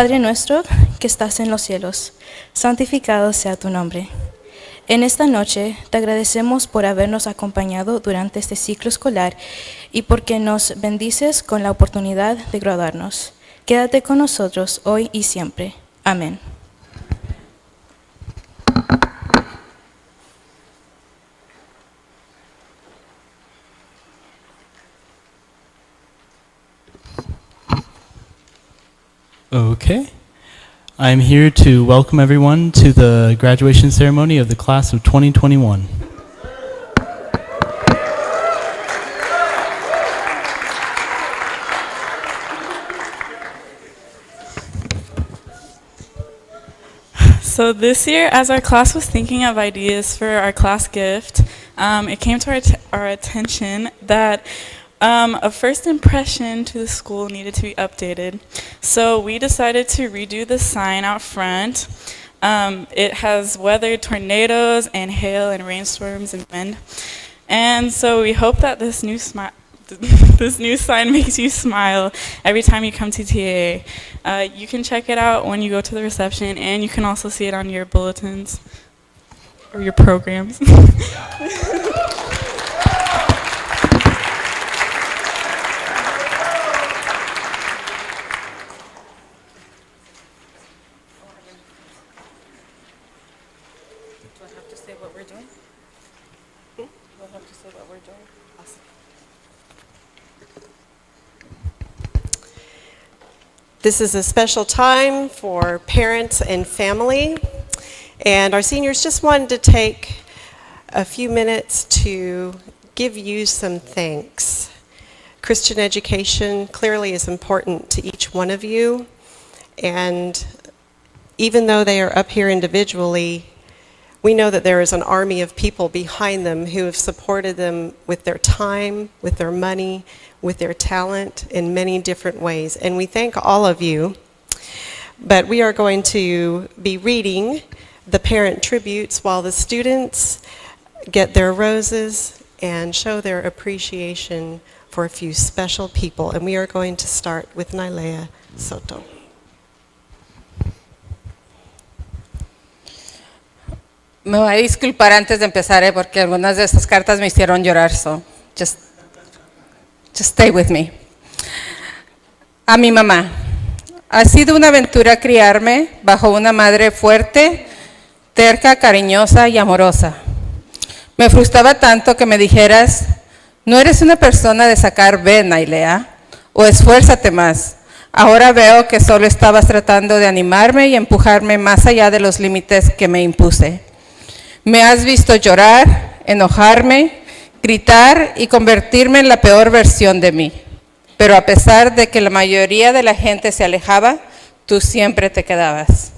Padre nuestro que estás en los cielos, santificado sea tu nombre. En esta noche te agradecemos por habernos acompañado durante este ciclo escolar y porque nos bendices con la oportunidad de graduarnos. Quédate con nosotros hoy y siempre. Amén. Okay. I'm here to welcome everyone to the graduation ceremony of the class of 2021. So this year, as our class was thinking of ideas for our class gift, it came to our attention that a first impression to the school needed to be updated. So we decided to redo the sign out front. It has weathered tornadoes and hail and rainstorms and wind. And so we hope that this new sign makes you smile every time you come to TAA. You can check it out when you go to the reception, and you can also see it on your bulletins or your programs. This is a special time for parents and family, and our seniors just wanted to take a few minutes to give you some thanks. Christian education clearly is important to each one of you, and even though they are up here individually, we know that there is an army of people behind them who have supported them with their time, with their money, with their talent in many different ways. And we thank all of you. But we are going to be reading the parent tributes while the students get their roses and show their appreciation for a few special people. And we are going to start with Nailea Soto. Me voy a disculpar antes de empezar, porque algunas de estas cartas me hicieron llorar, so just stay with me. A mi mamá. Ha sido una aventura criarme bajo una madre fuerte, terca, cariñosa y amorosa. Me frustraba tanto que me dijeras, no eres una persona de sacar B, Nailea, o esfuérzate más. Ahora veo que solo estabas tratando de animarme y empujarme más allá de los límites que me impuse. Me has visto llorar, enojarme, gritar y convertirme en la peor versión de mí. Pero a pesar de que la mayoría de la gente se alejaba, tú siempre te quedabas.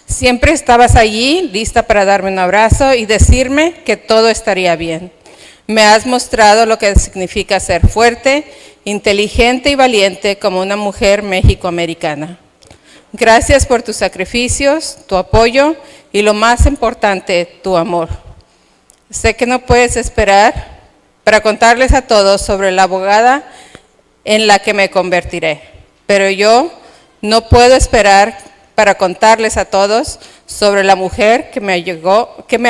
Siempre estabas allí, lista para darme un abrazo y decirme que todo estaría bien. Me has mostrado lo que significa ser fuerte, inteligente y valiente como una mujer mexicoamericana. Gracias por tus sacrificios, tu apoyo y lo más importante, tu amor. Sé que no puedes esperar para contarles a todos sobre la abogada en la que me convertiré, pero yo no puedo esperar para contarles a todos sobre la mujer que me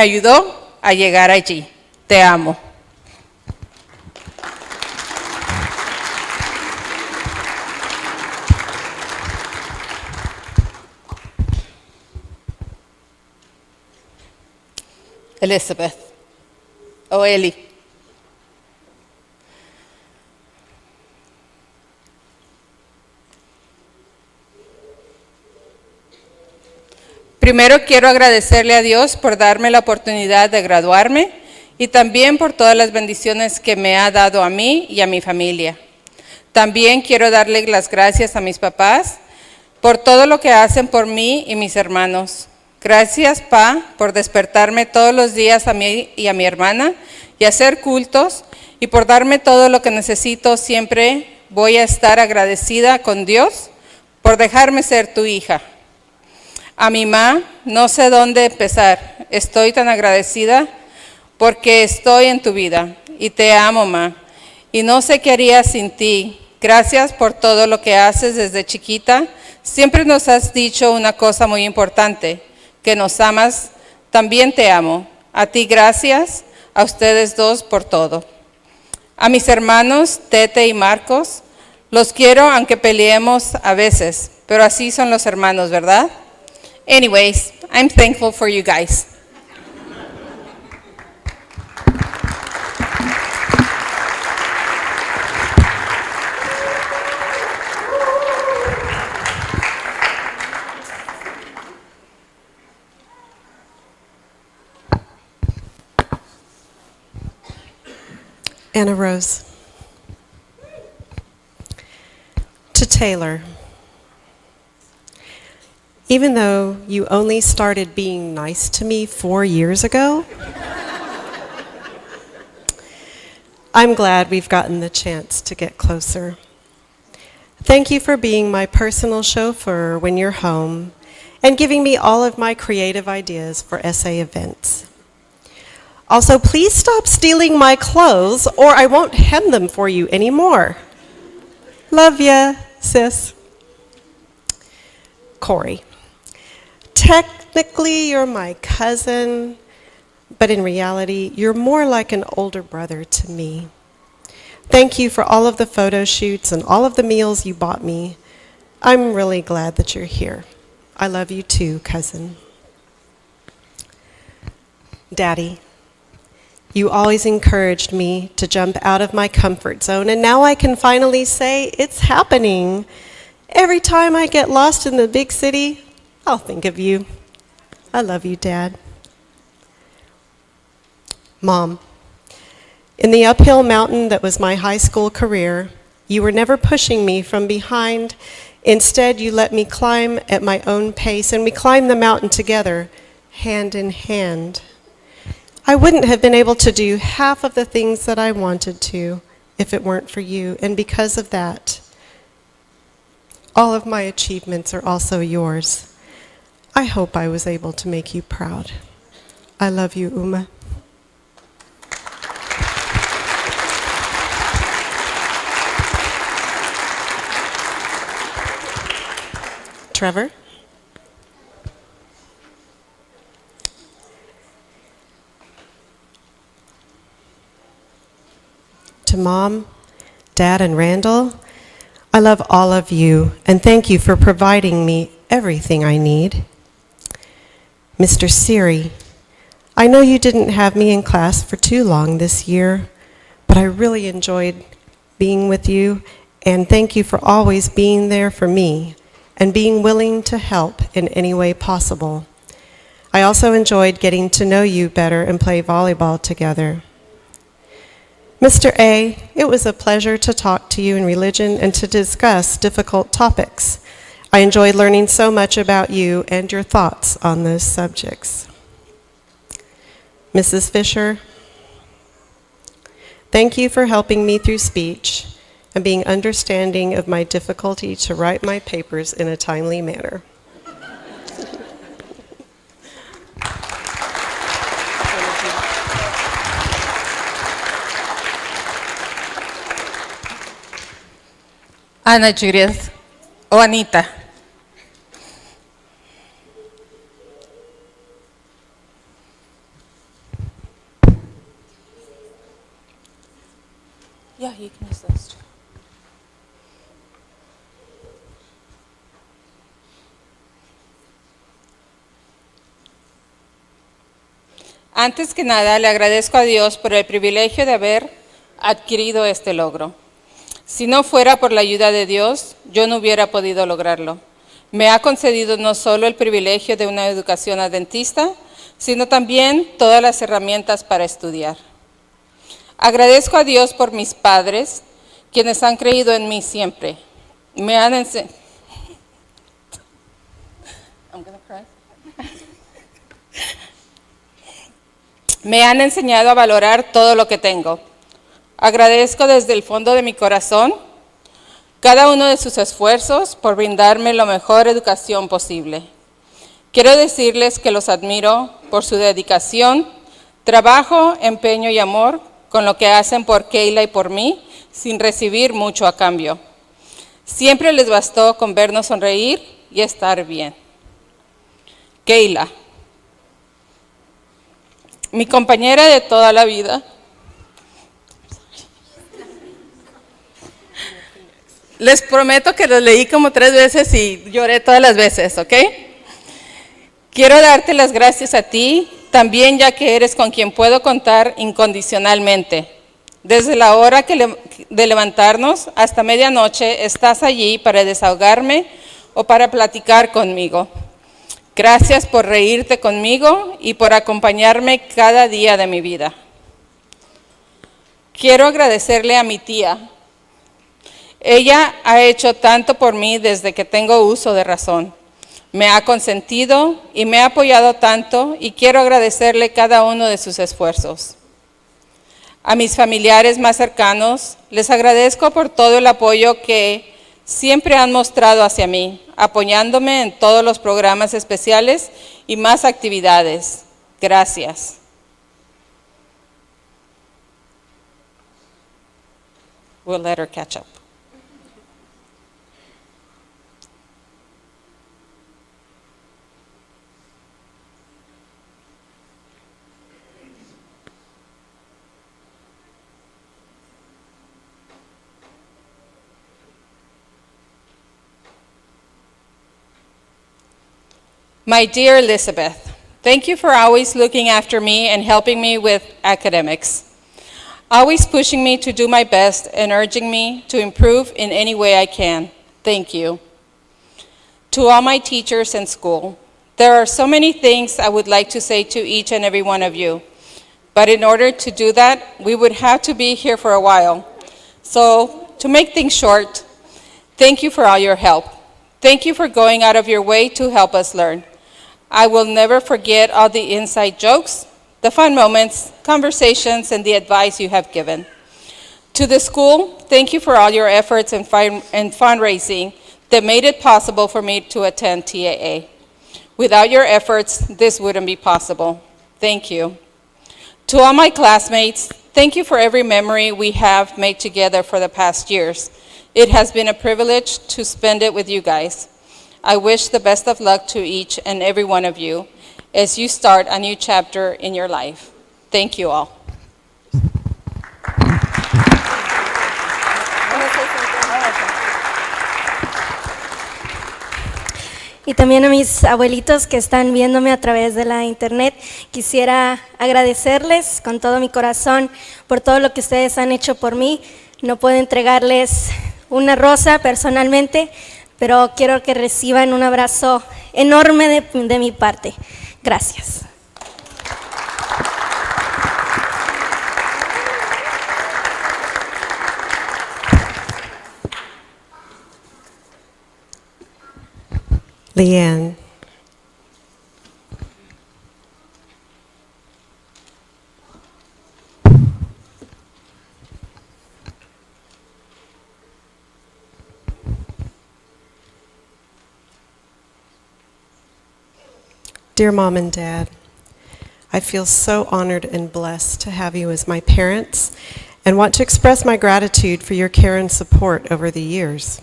ayudó a llegar allí. Te amo. Elizabeth, o Eli. Primero quiero agradecerle a Dios por darme la oportunidad de graduarme y también por todas las bendiciones que me ha dado a mí y a mi familia. También quiero darle las gracias a mis papás por todo lo que hacen por mí y mis hermanos. Gracias, Pa, por despertarme todos los días a mí y a mi hermana y hacer cultos y por darme todo lo que necesito. Siempre voy a estar agradecida con Dios por dejarme ser tu hija. A mi mamá, no sé dónde empezar. Estoy tan agradecida porque estoy en tu vida y te amo, Ma. Y no sé qué haría sin ti. Gracias por todo lo que haces desde chiquita. Siempre nos has dicho una cosa muy importante, que nos amas. También te amo. A ti gracias, a ustedes dos por todo. A mis hermanos, Tete y Marcos, los quiero aunque peleemos a veces, pero así son los hermanos, ¿verdad? Anyways, I'm thankful for you guys. Anna Rose. To Taylor, even though you only started being nice to me 4 years ago, I'm glad we've gotten the chance to get closer. Thank you for being my personal chauffeur when you're home and giving me all of my creative ideas for essay events. Also, please stop stealing my clothes or I won't hem them for you anymore. Love ya, sis. Corey, technically you're my cousin, but in reality, you're more like an older brother to me. Thank you for all of the photo shoots and all of the meals you bought me. I'm really glad that you're here. I love you too, cousin. Daddy, you always encouraged me to jump out of my comfort zone, and now I can finally say it's happening. Every time I get lost in the big city, I'll think of you. I love you, Dad. Mom, in the uphill mountain that was my high school career, you were never pushing me from behind. Instead, you let me climb at my own pace, and we climbed the mountain together, hand in hand. I wouldn't have been able to do half of the things that I wanted to if it weren't for you, and because of that, all of my achievements are also yours. I hope I was able to make you proud. I love you, Uma. Trevor? To Mom, Dad, and Randall, I love all of you, and thank you for providing me everything I need. Mr. Siri, I know you didn't have me in class for too long this year, but I really enjoyed being with you, and thank you for always being there for me and being willing to help in any way possible. I also enjoyed getting to know you better and play volleyball together. Mr. A, it was a pleasure to talk to you in religion and to discuss difficult topics. I enjoyed learning so much about you and your thoughts on those subjects. Mrs. Fisher, thank you for helping me through speech and being understanding of my difficulty to write my papers in a timely manner. Ana Judith, o Anita. Yeah, you can use those two. Antes que nada, le agradezco a Dios por el privilegio de haber adquirido este logro. Si no fuera por la ayuda de Dios, yo no hubiera podido lograrlo. Me ha concedido no solo el privilegio de una educación adventista, sino también todas las herramientas para estudiar. Agradezco a Dios por mis padres, quienes han creído en mí siempre. Me han enseñado a valorar todo lo que tengo. Agradezco desde el fondo de mi corazón cada uno de sus esfuerzos por brindarme la mejor educación posible. Quiero decirles que los admiro por su dedicación, trabajo, empeño y amor con lo que hacen por Keila y por mí, sin recibir mucho a cambio. Siempre les bastó con vernos sonreír y estar bien. Keila, mi compañera de toda la vida. Les prometo que los leí como 3 veces y lloré todas las veces, ¿ok? Quiero darte las gracias a ti, también ya que eres con quien puedo contar incondicionalmente. Desde la hora de levantarnos hasta medianoche estás allí para desahogarme o para platicar conmigo. Gracias por reírte conmigo y por acompañarme cada día de mi vida. Quiero agradecerle a mi tía. Ella ha hecho tanto por mí desde que tengo uso de razón. Me ha consentido y me ha apoyado tanto y quiero agradecerle cada uno de sus esfuerzos. A mis familiares más cercanos, les agradezco por todo el apoyo que siempre han mostrado hacia mí, apoyándome en todos los programas especiales y más actividades. Gracias. We'll let her catch up. My dear Elizabeth, thank you for always looking after me and helping me with academics, always pushing me to do my best and urging me to improve in any way I can. Thank you. To all my teachers in school, there are so many things I would like to say to each and every one of you, but in order to do that, we would have to be here for a while. So, to make things short, thank you for all your help. Thank you for going out of your way to help us learn. I will never forget all the inside jokes, the fun moments, conversations, and the advice you have given. To the school, thank you for all your efforts and fundraising that made it possible for me to attend TAA. Without your efforts, this wouldn't be possible. Thank you. To all my classmates, thank you for every memory we have made together for the past years. It has been a privilege to spend it with you guys. I wish the best of luck to each and every one of you as you start a new chapter in your life. Thank you all. Y también a mis abuelitos que están viéndome a través de la internet, quisiera agradecerles con todo mi corazón por todo lo que ustedes han hecho por mí. No puedo entregarles una rosa personalmente, pero quiero que reciban un abrazo enorme de mi parte. Gracias. Leanne. Dear Mom and Dad, I feel so honored and blessed to have you as my parents and want to express my gratitude for your care and support over the years.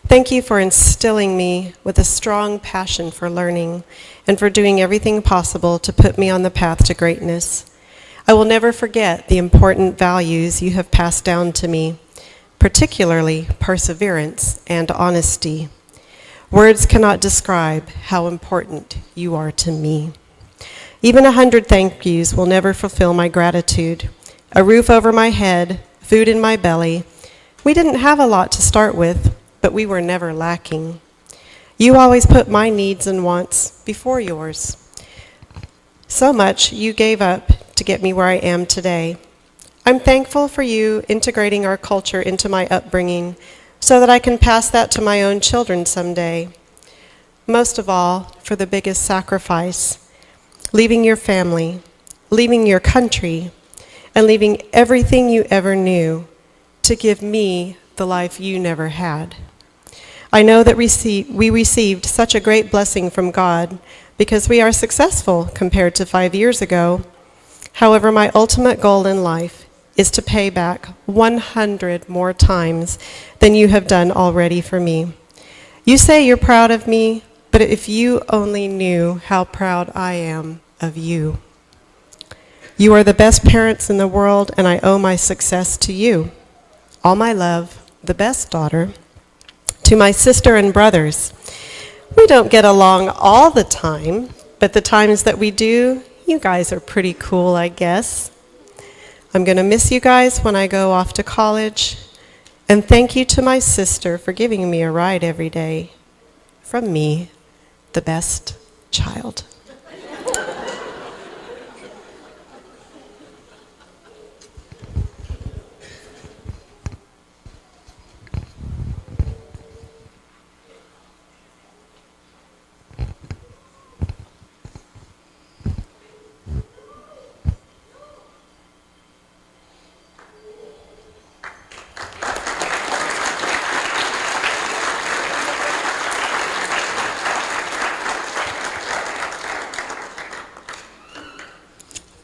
Thank you for instilling me with a strong passion for learning and for doing everything possible to put me on the path to greatness. I will never forget the important values you have passed down to me, particularly perseverance and honesty. Words cannot describe how important you are to me. Even 100 thank yous will never fulfill my gratitude. A roof over my head, food in my belly. We didn't have a lot to start with, but we were never lacking. You always put my needs and wants before yours. So much you gave up to get me where I am today. I'm thankful for you integrating our culture into my upbringing so that I can pass that to my own children someday. Most of all, for the biggest sacrifice, leaving your family, leaving your country, and leaving everything you ever knew to give me the life you never had. I know that we received such a great blessing from God because we are successful compared to 5 years ago. However, my ultimate goal in life is to pay back 100 more times than you have done already for me. You say you're proud of me, but if you only knew how proud I am of you. You are the best parents in the world, and I owe my success to you. All my love, the best daughter. To my sister and brothers, we don't get along all the time, but the times that we do, you guys are pretty cool, I guess. I'm going to miss you guys when I go off to college. And thank you to my sister for giving me a ride every day. From me, the best child.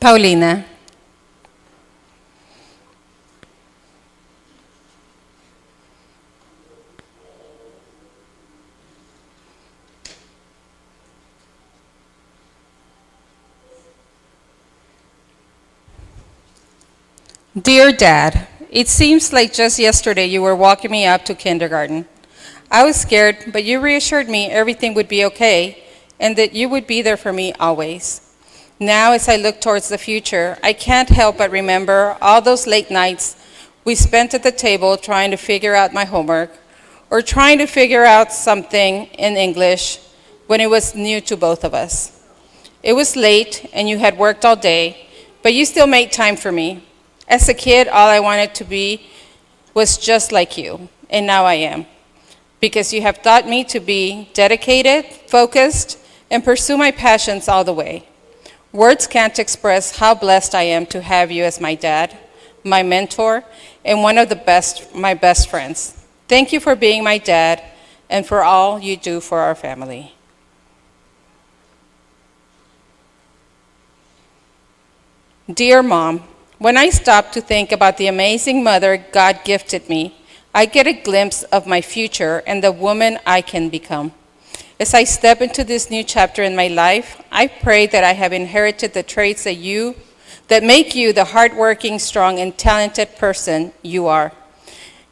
Paulina. Dear Dad, it seems like just yesterday you were walking me up to kindergarten. I was scared, but you reassured me everything would be okay and that you would be there for me always. Now, as I look towards the future, I can't help but remember all those late nights we spent at the table trying to figure out my homework or trying to figure out something in English when it was new to both of us. It was late and you had worked all day, but you still made time for me. As a kid, all I wanted to be was just like you, and now I am, because you have taught me to be dedicated, focused, and pursue my passions all the way. Words can't express how blessed I am to have you as my dad, my mentor, and one of my best friends. Thank you for being my dad and for all you do for our family. Dear Mom, when I stop to think about the amazing mother God gifted me, I get a glimpse of my future and the woman I can become. As I step into this new chapter in my life, I pray that I have inherited the traits that make you the hardworking, strong, and talented person you are.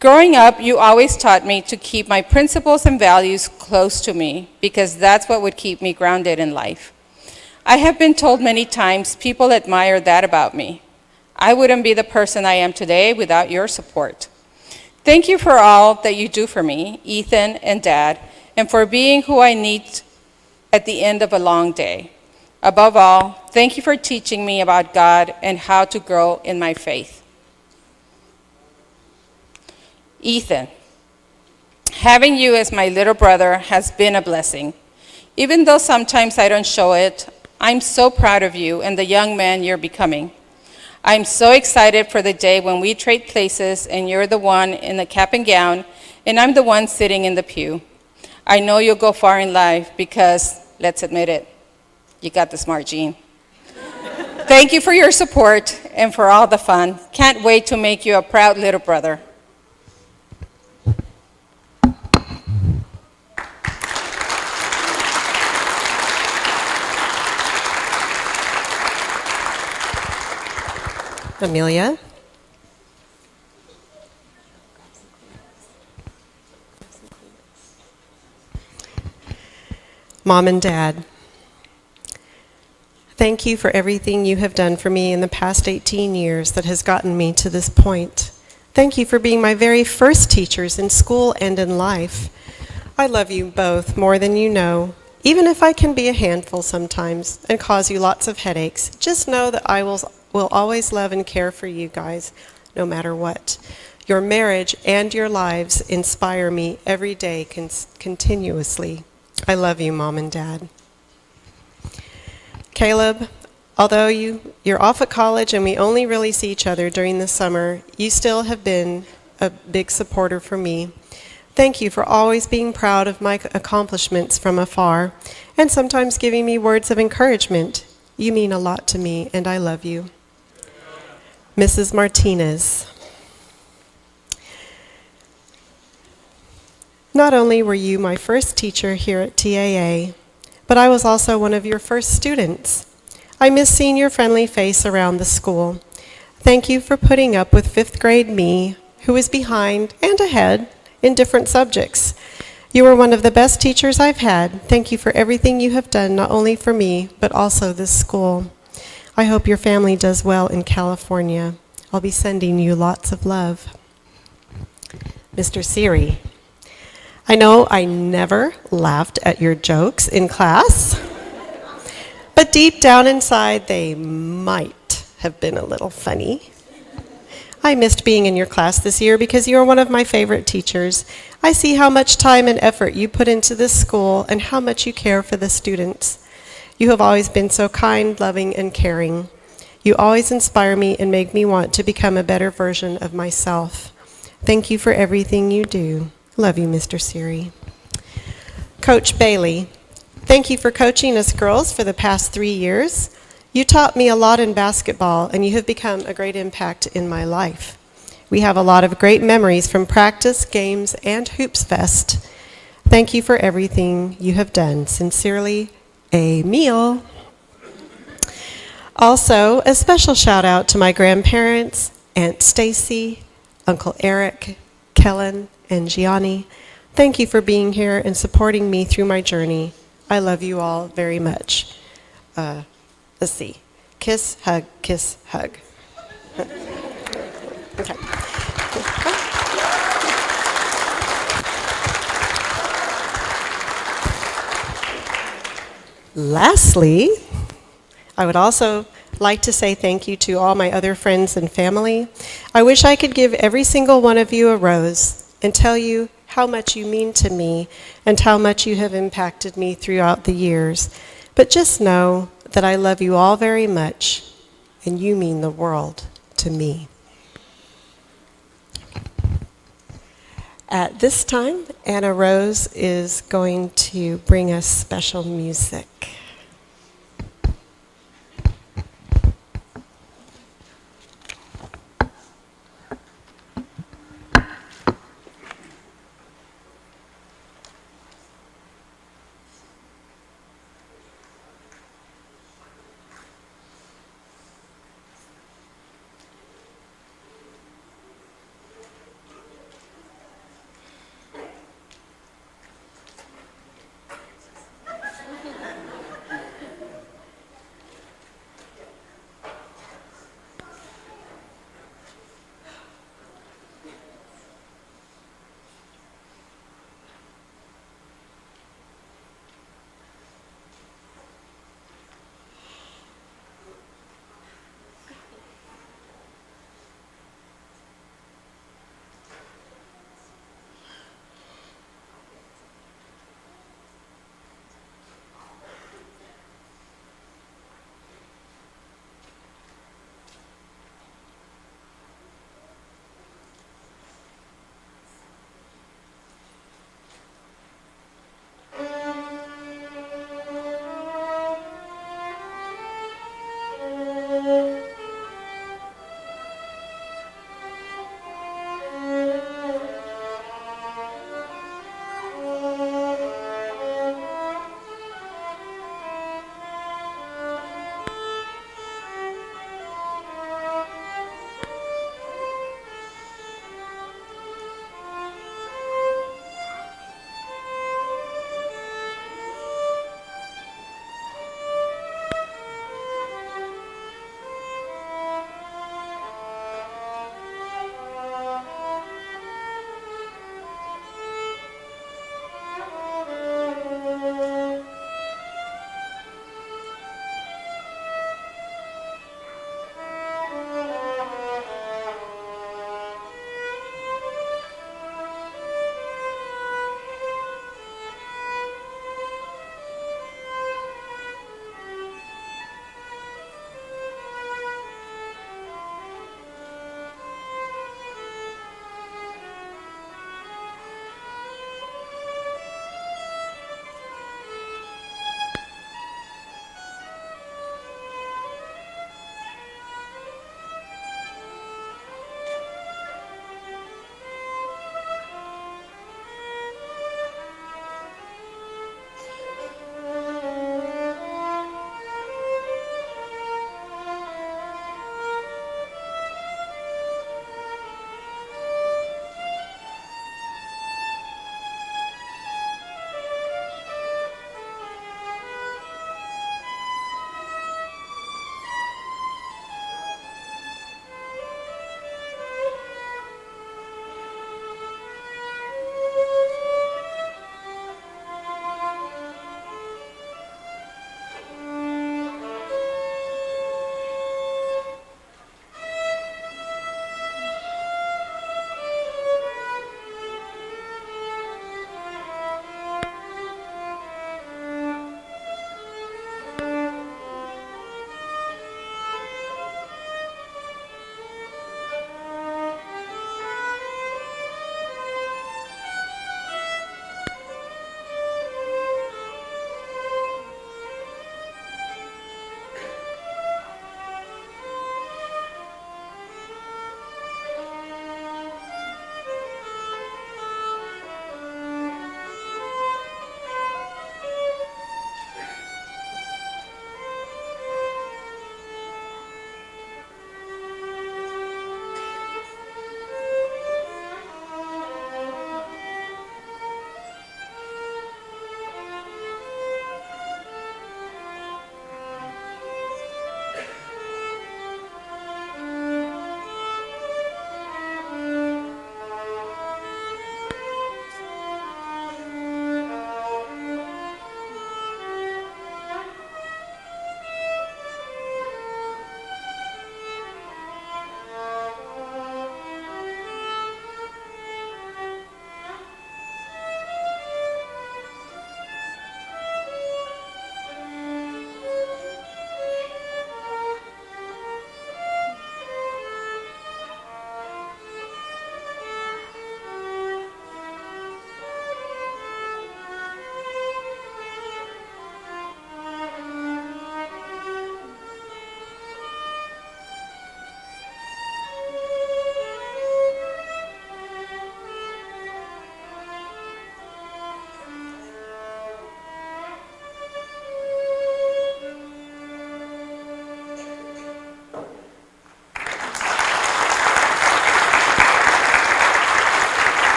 Growing up, you always taught me to keep my principles and values close to me because that's what would keep me grounded in life. I have been told many times people admire that about me. I wouldn't be the person I am today without your support. Thank you for all that you do for me, Ethan and Dad, and for being who I need at the end of a long day. Above all, thank you for teaching me about God and how to grow in my faith. Ethan, having you as my little brother has been a blessing. Even though sometimes I don't show it, I'm so proud of you and the young man you're becoming. I'm so excited for the day when we trade places and you're the one in the cap and gown and I'm the one sitting in the pew. I know you'll go far in life because, let's admit it, you got the smart gene. Thank you for your support and for all the fun. Can't wait to make you a proud little brother. Amelia. Mom and Dad, thank you for everything you have done for me in the past 18 years that has gotten me to this point. Thank you for being my very first teachers in school and in life. I love you both more than you know. Even if I can be a handful sometimes and cause you lots of headaches, just know that I will always love and care for you guys, no matter what. Your marriage and your lives inspire me every day continuously. I love you, Mom and Dad. Caleb, although you're off at college and we only really see each other during the summer, you still have been a big supporter for me. Thank you for always being proud of my accomplishments from afar and sometimes giving me words of encouragement. You mean a lot to me, and I love you. Mrs. Martinez. Not only were you my first teacher here at TAA, but I was also one of your first students. I miss seeing your friendly face around the school. Thank you for putting up with fifth grade me, who was behind and ahead in different subjects. You were one of the best teachers I've had. Thank you for everything you have done, not only for me, but also this school. I hope your family does well in California. I'll be sending you lots of love. Mr. Siri, I know I never laughed at your jokes in class, but deep down inside they might have been a little funny. I missed being in your class this year because you are one of my favorite teachers. I see how much time and effort you put into this school and how much you care for the students. You have always been so kind, loving, and caring. You always inspire me and make me want to become a better version of myself. Thank you for everything you do. Love you, Mr. Siri. Coach Bailey, thank you for coaching us girls for the past 3 years. You taught me a lot in basketball, and you have become a great impact in my life. We have a lot of great memories from practice, games, and Hoops Fest. Thank you for everything you have done. Sincerely, a meal. Also, a special shout out to my grandparents, Aunt Stacy, Uncle Eric, Kellen, and Gianni. Thank you for being here and supporting me through my journey. I love you all very much. Let's see. Kiss, hug, kiss, hug. Okay. Lastly, I would also like to say thank you to all my other friends and family. I wish I could give every single one of you a rose and tell you how much you mean to me and how much you have impacted me throughout the years. But just know that I love you all very much, and you mean the world to me. At this time, Anna Rose is going to bring us special music.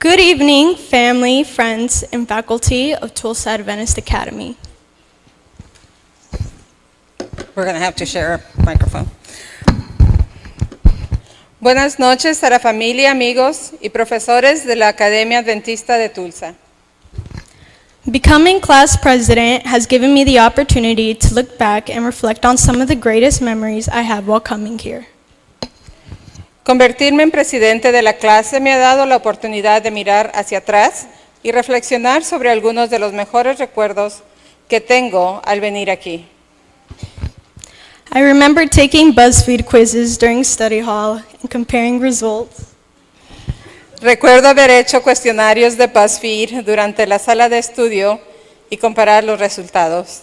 Good evening, family, friends, and faculty of Tulsa Adventist Academy. We're going to have to share a microphone. Buenas noches a la familia, amigos y profesores de la Academia Adventista de Tulsa. Becoming class president has given me the opportunity to look back and reflect on some of the greatest memories I had while coming here. Convertirme en presidente de la clase me ha dado la oportunidad de mirar hacia atrás y reflexionar sobre algunos de los mejores recuerdos que tengo al venir aquí. I remember taking BuzzFeed quizzes during study hall and comparing results. Recuerdo haber hecho cuestionarios de BuzzFeed durante la sala de estudio y comparar los resultados.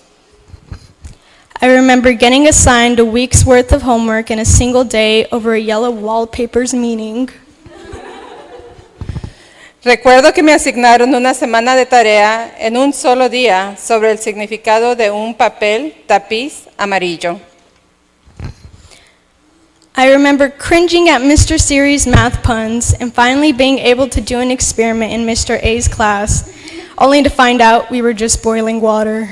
I remember getting assigned a week's worth of homework in a single day over a yellow wallpaper's meaning. Recuerdo que me asignaron una semana de tarea en un solo día sobre el significado de un papel tapiz amarillo. I remember cringing at Mr. Siri's math puns and finally being able to do an experiment in Mr. A's class, only to find out we were just boiling water.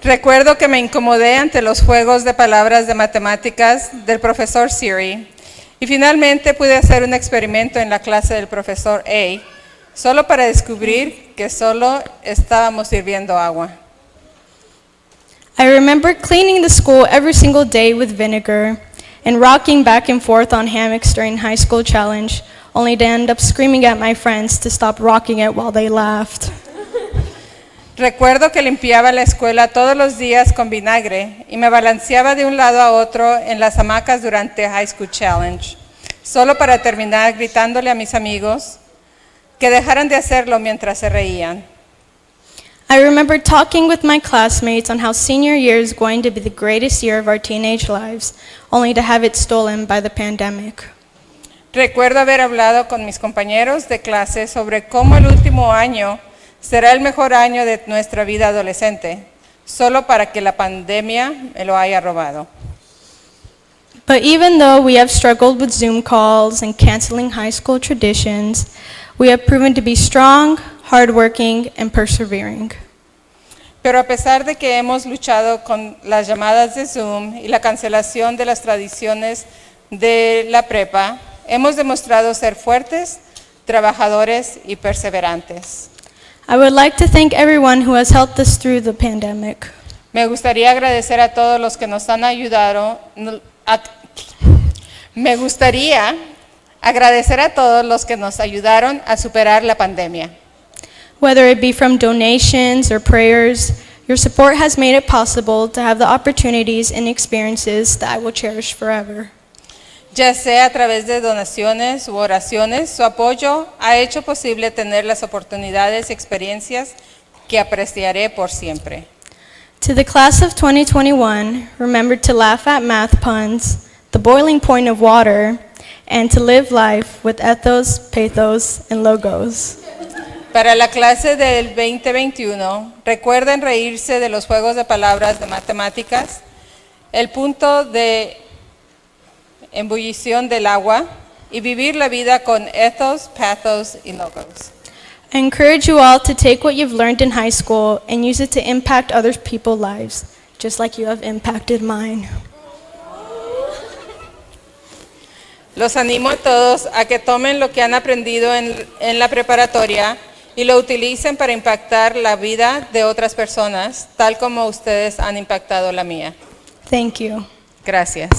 Recuerdo que me incomodé ante los juegos de palabras de matemáticas del profesor Siri y finalmente pude hacer un experimento en la clase del profesor A, solo para descubrir que solo estábamos hirviendo agua. I remember cleaning the school every single day with vinegar and rocking back and forth on hammocks during high school challenge, only to end up screaming at my friends to stop rocking it while they laughed. Recuerdo que limpiaba la escuela todos los días con vinagre y me balanceaba de un lado a otro en las hamacas durante High School Challenge, solo para terminar gritándole a mis amigos que dejaran de hacerlo mientras se reían. I remember talking with my classmates on how senior year is going to be the greatest year of our teenage lives, only to have it stolen by the pandemic. Recuerdo haber hablado con mis compañeros de clase sobre cómo el último año será el mejor año de nuestra vida adolescente, solo para que la pandemia me lo haya robado. But even though we have struggled with Zoom calls and canceling high school traditions, we have proven to be strong, hardworking, and persevering. Pero a pesar de que hemos luchado con las llamadas de Zoom y la cancelación de las tradiciones de la prepa, hemos demostrado ser fuertes, trabajadores y perseverantes. I would like to thank everyone who has helped us through the pandemic. Me gustaría agradecer a todos los que nos han ayudado. Me gustaría agradecer a todos los que nos ayudaron a superar la pandemia. Whether it be from donations or prayers, your support has made it possible to have the opportunities and experiences that I will cherish forever. Ya sea a través de donaciones u oraciones, su apoyo ha hecho posible tener las oportunidades y experiencias que apreciaré por siempre. To the class of 2021, remember to laugh at math puns, the boiling point of water, and to live life with ethos, pathos, and logos. Para la clase del 2021, recuerden reírse de los juegos de palabras de matemáticas, el punto de ebullición del agua y vivir la vida con ethos, pathos y logos. I encourage you all to take what you've learned in high school and use it to impact other people's lives, just like you have impacted mine. Los animo a todos a que tomen lo que han aprendido en la preparatoria y lo utilicen para impactar la vida de otras personas, tal como ustedes han impactado la mía. Thank you. Gracias.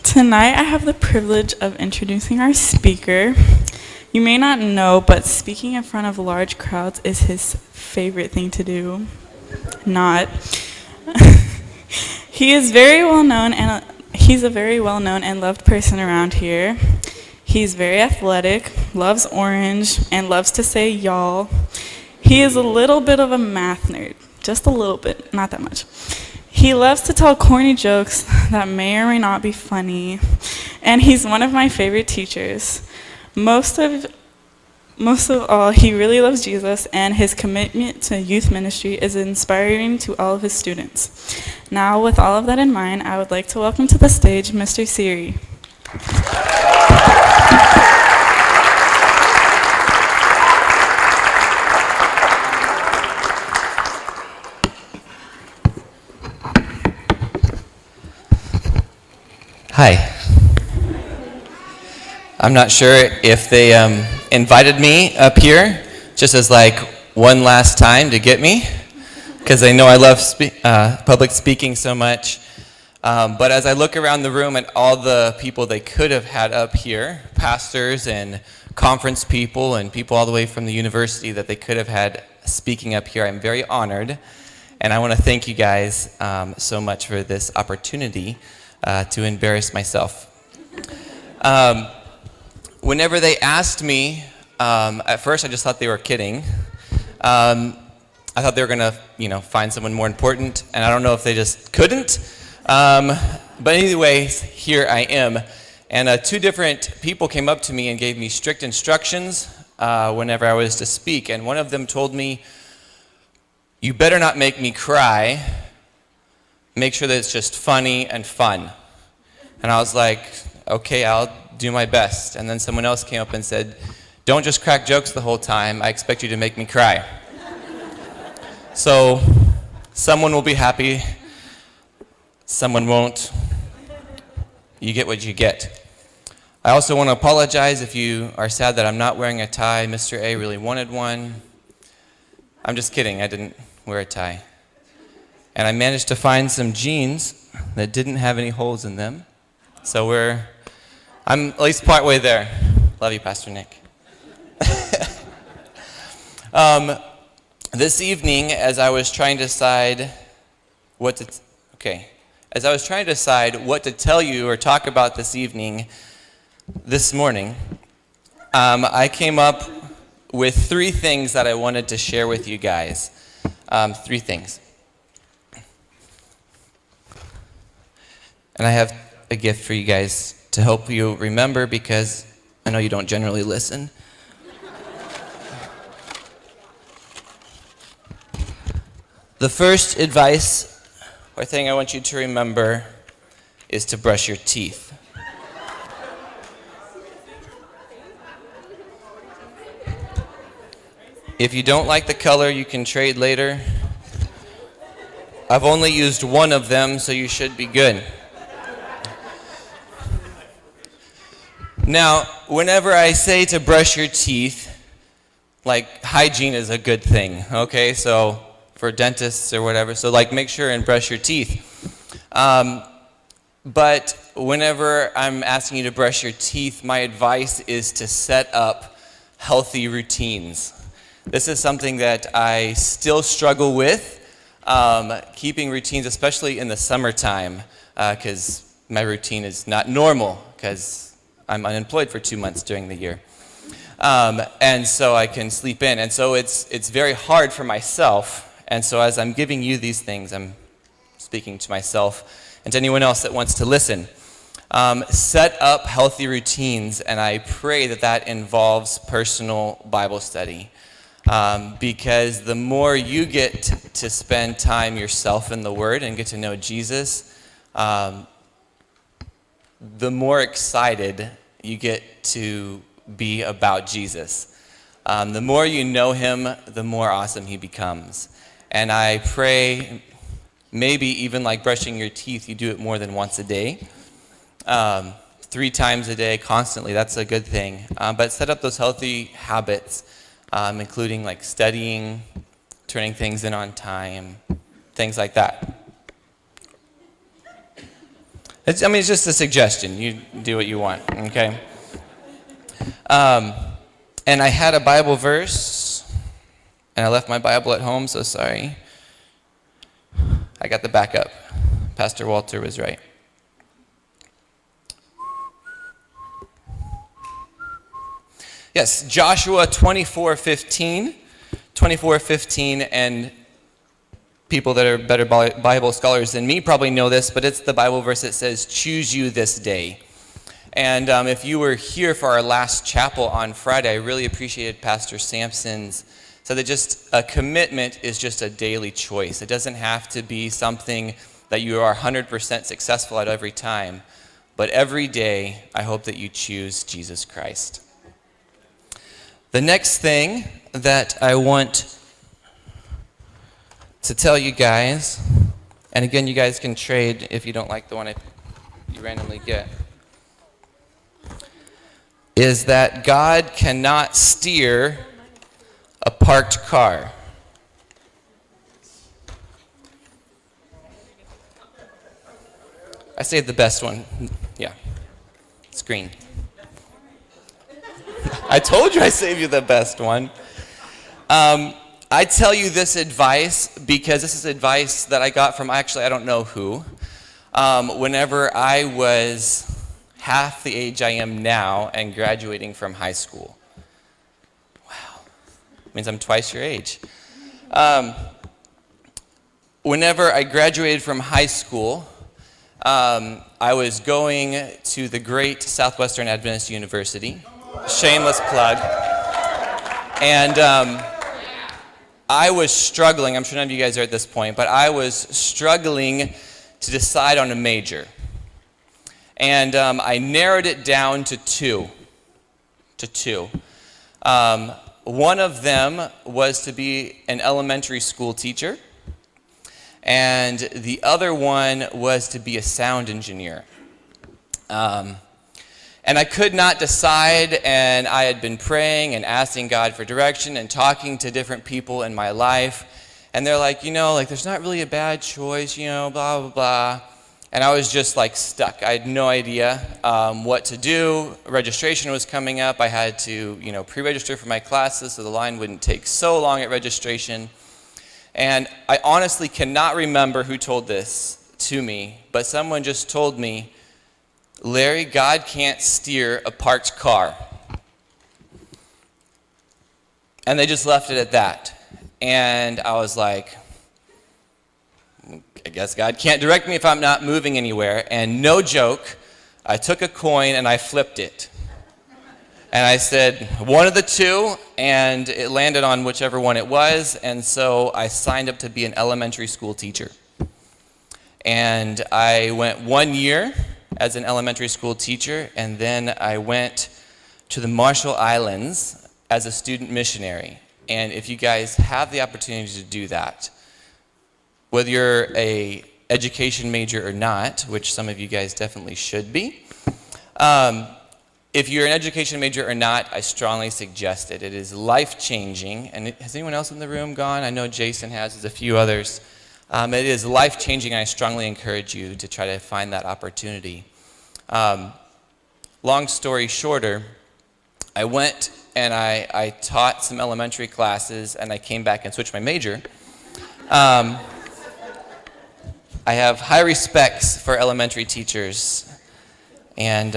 Tonight, I have the privilege of introducing our speaker. You may not know, but speaking in front of large crowds is his favorite thing to do. Not. He's a very well known and loved person around here. He's very athletic, loves orange, and loves to say y'all. He is a little bit of a math nerd, just a little bit, not that much. He loves to tell corny jokes that may or may not be funny, and he's one of my favorite teachers. Most of all, he really loves Jesus, and his commitment to youth ministry is inspiring to all of his students. Now, with all of that in mind, I would like to welcome to the stage Mr. Siri. Hi. I'm not sure if they invited me up here just as like one last time to get me, because they know I love public speaking so much. But as I look around the room at all the people they could have had up here, pastors and conference people and people all the way from the university that they could have had speaking up here, I'm very honored. And I want to thank you guys so much for this opportunity to embarrass myself. Whenever they asked me, at first I just thought they were kidding. I thought they were going to, find someone more important, and I don't know if they just couldn't. But anyway, here I am. And 2 different people came up to me and gave me strict instructions whenever I was to speak. And one of them told me, "You better not make me cry. Make sure that it's just funny and fun." And I was like, okay, I'll do my best. And then someone else came up and said, "Don't just crack jokes the whole time. I expect you to make me cry." So someone will be happy, someone won't. You get what you get. I also want to apologize if you are sad that I'm not wearing a tie. Mr. A really wanted one. I'm just kidding, I didn't wear a tie. And I managed to find some jeans that didn't have any holes in them. So I'm at least part way there. Love you, Pastor Nick. This evening, as I was trying to decide what to tell you or talk about this morning, I came up with 3 things that I wanted to share with you guys. 3 things. And I have a gift for you guys to help you remember, because I know you don't generally listen. The first advice or thing I want you to remember is to brush your teeth. If you don't like the color, you can trade later. I've only used one of them, so you should be good. Now, whenever I say to brush your teeth, like, hygiene is a good thing, okay? So for dentists or whatever, so like make sure and brush your teeth. But whenever I'm asking you to brush your teeth, my advice is to set up healthy routines. This is something that I still struggle with, keeping routines, especially in the summertime, because my routine is not normal, because I'm unemployed for 2 months during the year. And so I can sleep in. And so it's very hard for myself. And so as I'm giving you these things, I'm speaking to myself and to anyone else that wants to listen. Set up healthy routines, and I pray that involves personal Bible study. Because the more you get to spend time yourself in the Word and get to know Jesus, the more excited you get to be about Jesus. The more you know him, the more awesome he becomes. And I pray, maybe even like brushing your teeth, you do it more than once a day. 3 times a day, constantly, that's a good thing. But set up those healthy habits, including like studying, turning things in on time, things like that. It's just a suggestion. You do what you want, okay? And I had a Bible verse, and I left my Bible at home, so sorry. I got the backup. Pastor Walter was right. Yes, Joshua 24:15. 24:15, and people that are better Bible scholars than me probably know this, but it's the Bible verse that says, "Choose you this day." And if you were here for our last chapel on Friday, I really appreciated Pastor Sampson's said that just a commitment is just a daily choice. It doesn't have to be something that you are 100% successful at every time, but every day I hope that you choose Jesus Christ. The next thing that I want to tell you guys, and again, you guys can trade if you don't like the one you randomly get, is that God cannot steer a parked car. I saved the best one. Yeah, it's green. I told you I saved you the best one. I tell you this advice because this is advice that I got from, actually, I don't know who. Whenever I was half the age I am now and graduating from high school. Wow, means I'm twice your age. Whenever I graduated from high school, I was going to the great Southwestern Adventist University. Shameless plug. And I was struggling, I'm sure none of you guys are at this point, but I was struggling to decide on a major. And I narrowed it down to two. One of them was to be an elementary school teacher, and the other one was to be a sound engineer. And I could not decide, and I had been praying and asking God for direction and talking to different people in my life, and they're like, there's not really a bad choice, blah, blah, blah. And I was just stuck. I had no idea what to do. Registration was coming up. I had to, pre-register for my classes so the line wouldn't take so long at registration. And I honestly cannot remember who told this to me, but someone just told me, Larry, God can't steer a parked car. And they just left it at that. And I was like, I guess God can't direct me if I'm not moving anywhere. And no joke, I took a coin and I flipped it. And I said, one of the two, and it landed on whichever one it was. And so I signed up to be an elementary school teacher. And I went 1 year as an elementary school teacher, and then I went to the Marshall Islands as a student missionary. And if you guys have the opportunity to do that, whether you're an education major or not, which some of you guys definitely should be, if you're an education major or not, I strongly suggest it. It is life-changing. And has anyone else in the room gone? I know Jason has, there's a few others. It is life-changing, and I strongly encourage you to try to find that opportunity. Long story shorter, I went and I taught some elementary classes, and I came back and switched my major. I have high respects for elementary teachers, and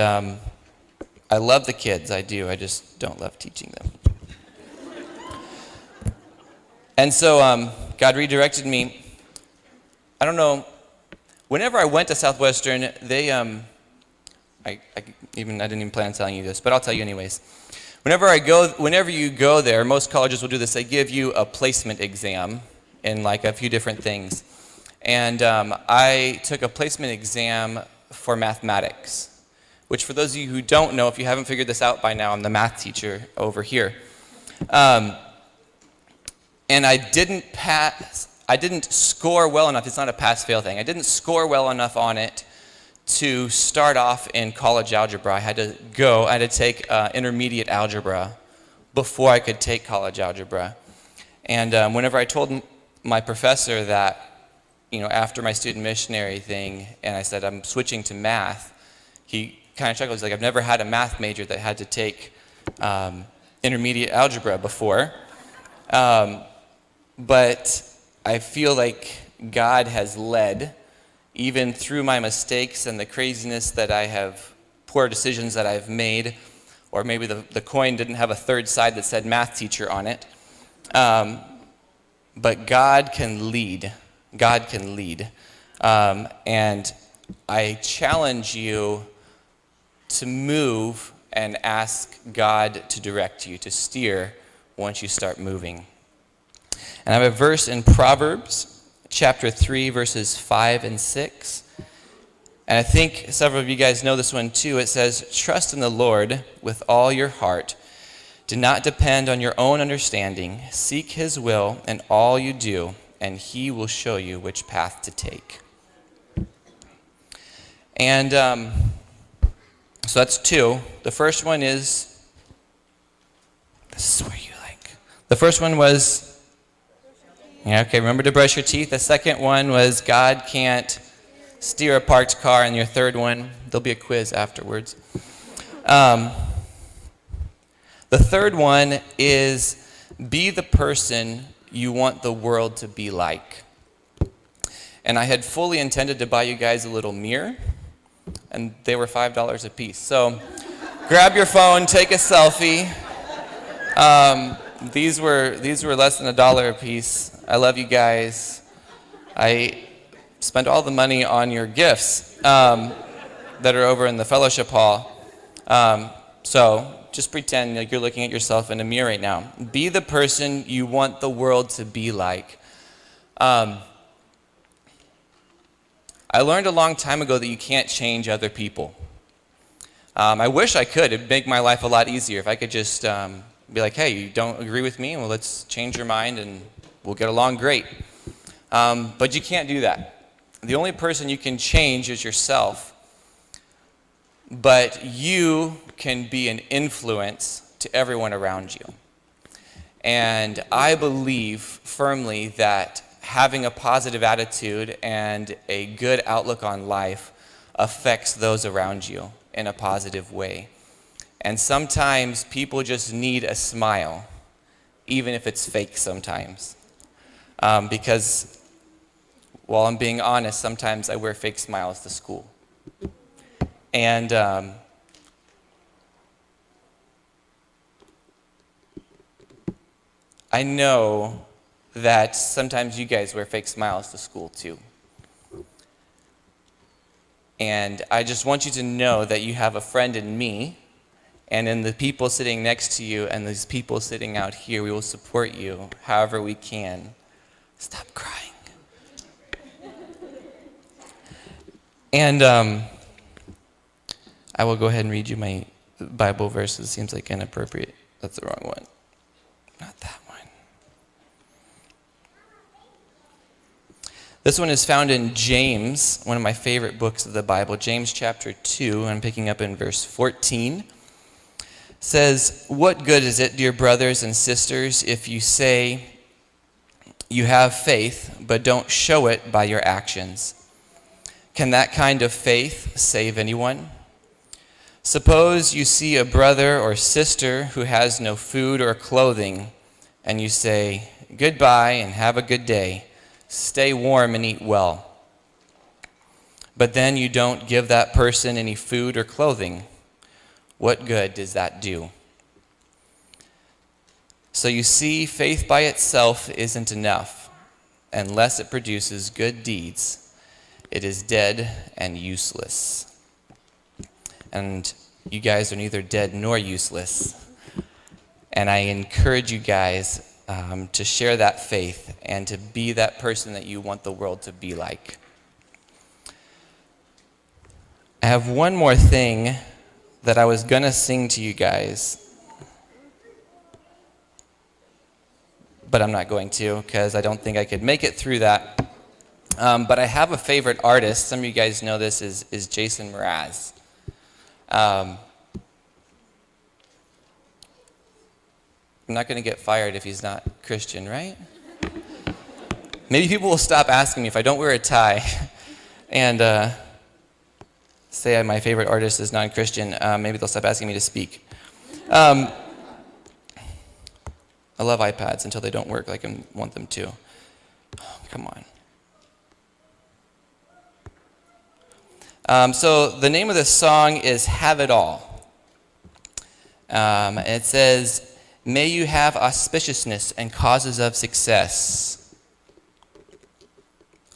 I love the kids, I do. I just don't love teaching them. And so God redirected me. I don't know, whenever I went to Southwestern, they, I didn't even plan on telling you this, but I'll tell you anyways. Whenever you go there, most colleges will do this, they give you a placement exam in a few different things. And I took a placement exam for mathematics, which for those of you who don't know, if you haven't figured this out by now, I'm the math teacher over here. And I didn't score well enough, it's not a pass-fail thing, I didn't score well enough on it to start off in college algebra. I had to take intermediate algebra before I could take college algebra. And whenever I told my professor that, after my student missionary thing, and I said, I'm switching to math, he kind of chuckled. He's like, I've never had a math major that had to take intermediate algebra before. But I feel like God has led, even through my mistakes and the craziness that I have, poor decisions that I've made, or maybe the coin didn't have a third side that said math teacher on it. But God can lead. God can lead. And I challenge you to move and ask God to direct you, to steer once you start moving. And I have a verse in Proverbs chapter 3, verses 5 and 6. And I think several of you guys know this one too. It says, "Trust in the Lord with all your heart. Do not depend on your own understanding. Seek his will in all you do, and he will show you which path to take." And so that's two. The first one is, this is where you like. The first one was, yeah, okay, remember to brush your teeth. The second one was God can't steer a parked car. And your third one, there'll be a quiz afterwards. The third one is be the person you want the world to be like. And I had fully intended to buy you guys a little mirror, and they were $5 a piece. So grab your phone, take a selfie. These were less than $1 a piece. I love you guys. I spent all the money on your gifts that are over in the fellowship hall. So just pretend like you're looking at yourself in a mirror right now. Be the person you want the world to be like. I learned a long time ago that you can't change other people. I wish I could. It'd make my life a lot easier if I could just be like, hey, you don't agree with me? Well, let's change your mind and we'll get along great. But you can't do that. The only person you can change is yourself. But you can be an influence to everyone around you. And I believe firmly that having a positive attitude and a good outlook on life affects those around you in a positive way. And sometimes people just need a smile, even if it's fake sometimes. Because, while I'm being honest, sometimes I wear fake smiles to school. And I know that sometimes you guys wear fake smiles to school too. And I just want you to know that you have a friend in me, and in the people sitting next to you and these people sitting out here. We will support you however we can. Stop crying. And I will go ahead and read you my Bible verses. Seems like inappropriate. That's the wrong one. Not that one. This one is found in James, one of my favorite books of the Bible. James chapter 2, I'm picking up in verse 14. Says, "What good is it, dear brothers and sisters, if you say you have faith, but don't show it by your actions? Can that kind of faith save anyone? Suppose you see a brother or sister who has no food or clothing, and you say, 'Goodbye and have a good day. Stay warm and eat well.' But then you don't give that person any food or clothing. What good does that do?" So you see, faith by itself isn't enough. Unless it produces good deeds, it is dead and useless. And you guys are neither dead nor useless. And I encourage you guys to share that faith and to be that person that you want the world to be like. I have one more thing that I was going to sing to you guys, but I'm not going to because I don't think I could make it through that. But I have a favorite artist. Some of you guys know this is Jason Mraz. I'm not going to get fired if he's not Christian, right? Maybe people will stop asking me if I don't wear a tie and say my favorite artist is non-Christian. Maybe they'll stop asking me to speak. I love iPads until they don't work like I want them to. Oh, come on. So the name of this song is Have It All. It says, "May you have auspiciousness and causes of success."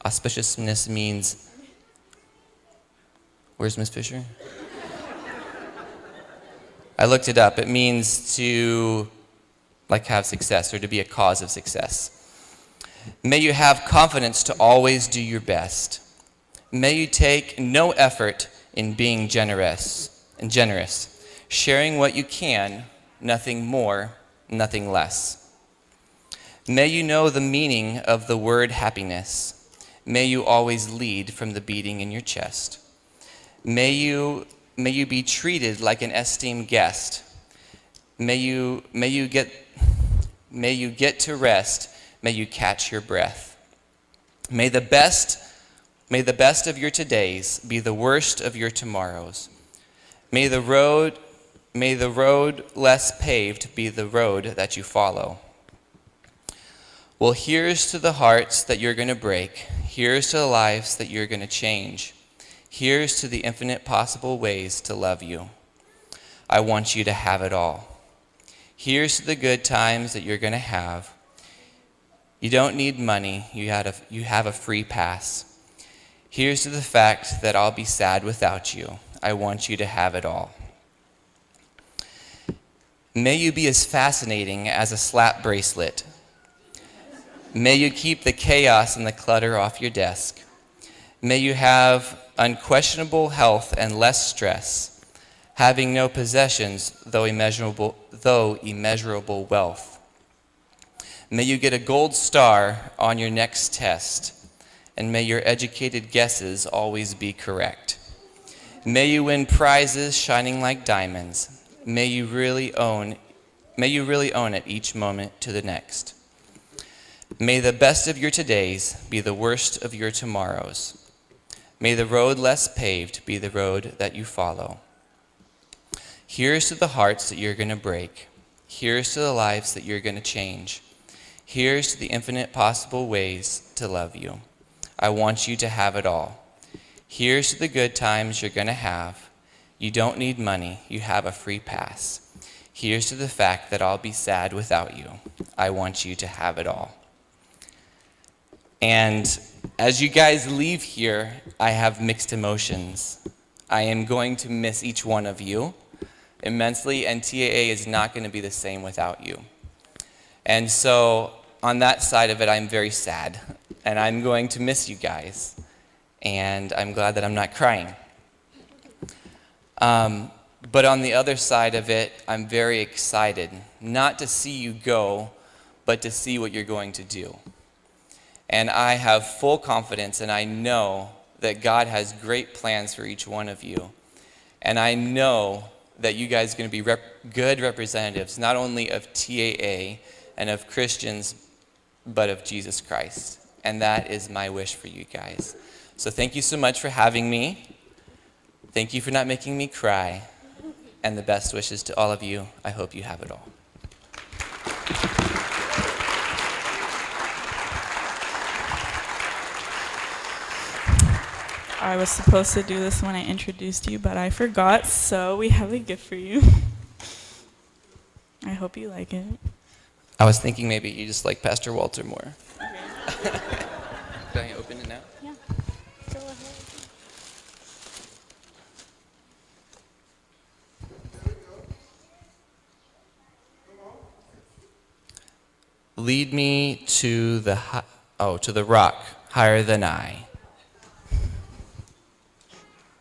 Auspiciousness means, where's Miss Fisher? I looked it up. It means to have success or to be a cause of success. May you have confidence to always do your best. May you take no effort in being generous, sharing what you can, nothing more, nothing less. May you know the meaning of the word happiness. May you always lead from the beating in your chest. May you be treated like an esteemed guest. May you get to rest. May you catch your breath. May the best of your todays be the worst of your tomorrows. May the road less paved be the road that you follow. Well, here's to the hearts that you're going to break. Here's to the lives that you're going to change. Here's to the infinite possible ways to love you. I want you to have it all. Here's to the good times that you're going to have. You don't need money. You have a free pass. Here's to the fact that I'll be sad without you. I want you to have it all. May you be as fascinating as a slap bracelet. May you keep the chaos and the clutter off your desk. May you have unquestionable health and less stress, having no possessions, though immeasurable wealth. May you get a gold star on your next test, and may your educated guesses always be correct. May you win prizes shining like diamonds. May you really own it each moment to the next. May the best of your todays be the worst of your tomorrows. May the road less paved be the road that you follow. Here's to the hearts that you're going to break. Here's to the lives that you're going to change. Here's to the infinite possible ways to love you. I want you to have it all. Here's to the good times you're going to have. You don't need money. You have a free pass. Here's to the fact that I'll be sad without you. I want you to have it all. And as you guys leave here, I have mixed emotions. I am going to miss each one of you immensely, and TAA is not going to be the same without you. And so on that side of it, I'm very sad, and I'm going to miss you guys. And I'm glad that I'm not crying. But on the other side of it, I'm very excited, not to see you go, but to see what you're going to do. And I have full confidence, and I know that God has great plans for each one of you. And I know that you guys are going to be good representatives, not only of TAA and of Christians, but of Jesus Christ. And that is my wish for you guys. So thank you so much for having me. Thank you for not making me cry. And the best wishes to all of you. I hope you have it all. I was supposed to do this when I introduced you, but I forgot, so we have a gift for you. I hope you like it. I was thinking maybe you just like Pastor Walter more. Okay. Can I open it now? Yeah. Go ahead. Lead me to the rock higher than I.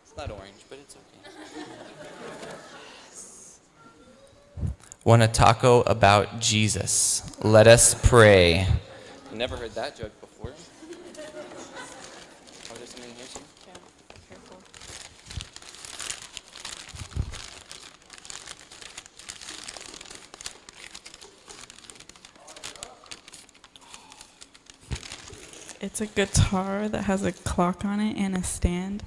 It's not orange, but it's okay. Want to taco about Jesus? Let us pray. Never heard that joke before. Oh, there's something here too? Yeah, careful. It's a guitar that has a clock on it and a stand.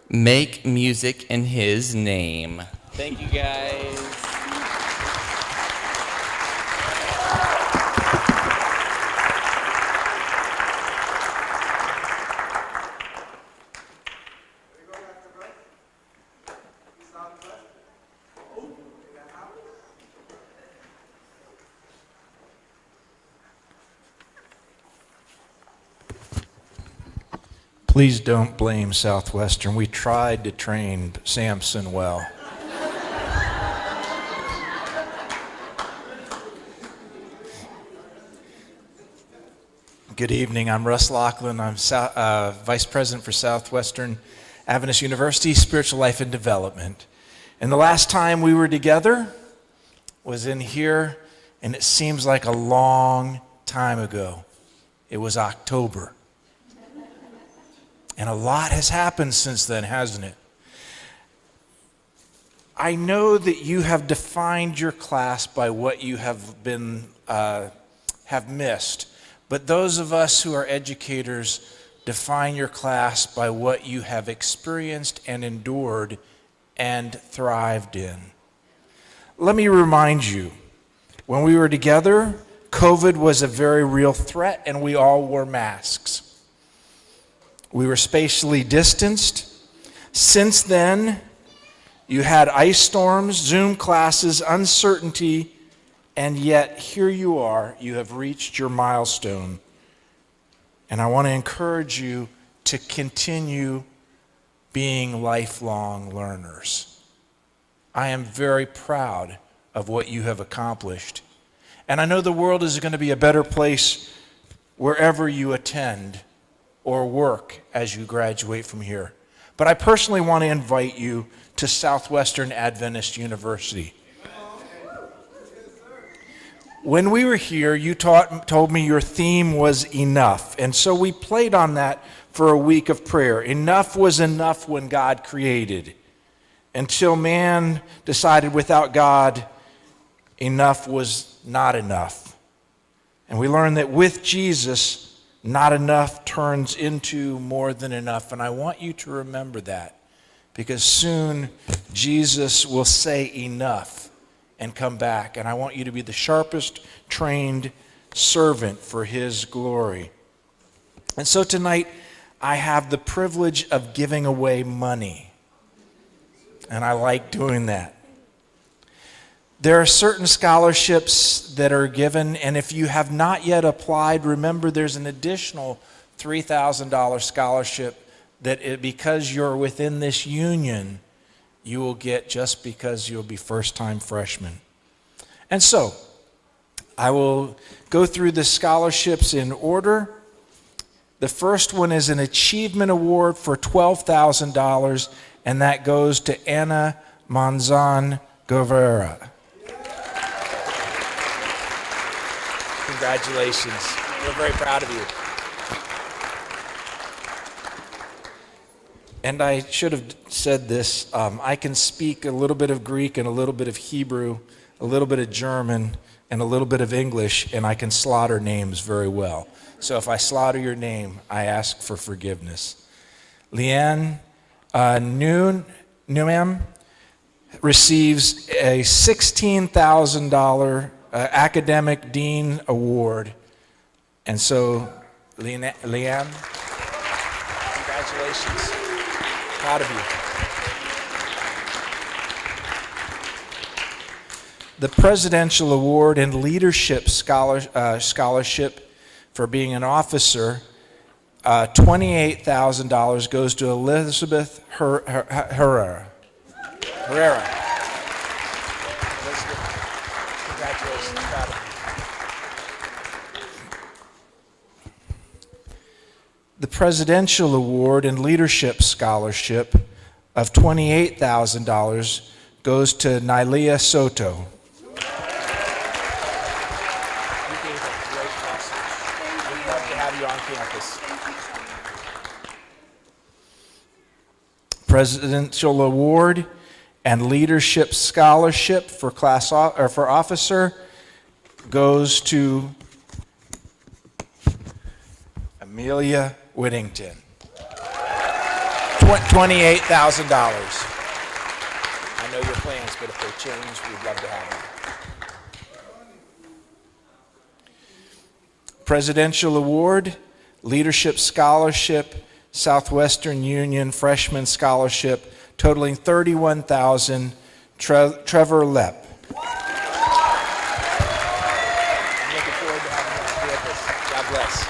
Make music in his name. Thank you, guys. Please don't blame Southwestern. We tried to train Samson well. Good evening. I'm Russ Laughlin. I'm Vice President for Southwestern Adventist University, Spiritual Life and Development. And the last time we were together was in here, and it seems like a long time ago. It was October. And a lot has happened since then, hasn't it? I know that you have defined your class by what you have been have missed, but those of us who are educators define your class by what you have experienced and endured and thrived in. Let me remind you, when we were together, COVID was a very real threat, and we all wore masks. We were spatially distanced. Since then, you had ice storms, Zoom classes, uncertainty, and yet here you are. You have reached your milestone. And I want to encourage you to continue being lifelong learners. I am very proud of what you have accomplished. And I know the world is going to be a better place wherever you attend or work as you graduate from here. But I personally want to invite you to Southwestern Adventist University. When we were here, you told me your theme was enough. And so we played on that for a week of prayer. Enough was enough when God created. Until man decided without God, enough was not enough. And we learned that with Jesus, not enough turns into more than enough. And I want you to remember that, because soon Jesus will say enough and come back. And I want you to be the sharpest trained servant for his glory. And so tonight, I have the privilege of giving away money. And I like doing that. There are certain scholarships that are given, and if you have not yet applied, remember there's an additional $3,000 scholarship that because you're within this union, you will get just because you'll be first-time freshmen. And so, I will go through the scholarships in order. The first one is an achievement award for $12,000, and that goes to Anna Monzon Guevara. Congratulations. We're very proud of you. And I should have said this. I can speak a little bit of Greek and a little bit of Hebrew, a little bit of German, and a little bit of English, and I can slaughter names very well. So if I slaughter your name, I ask for forgiveness. Leanne Newham receives a $16,000 Academic Dean Award. And so, Leanne, congratulations. Proud of you. The Presidential Award and Leadership Scholarship for being an officer, $28,000 goes to Elizabeth Herrera. Congratulations. Proud of you. The Presidential Award and Leadership Scholarship of $28,000 goes to Nylia Soto. You gave a great message. We'd love to have you on campus. Presidential Award and Leadership Scholarship for for officer goes to Amelia Whittington. $28,000. I know your plans, but if they change, we'd love to have you. Presidential Award, Leadership Scholarship, Southwestern Union Freshman Scholarship, totaling $31,000, Trevor Lepp. I'm looking forward to having you on campus. God bless.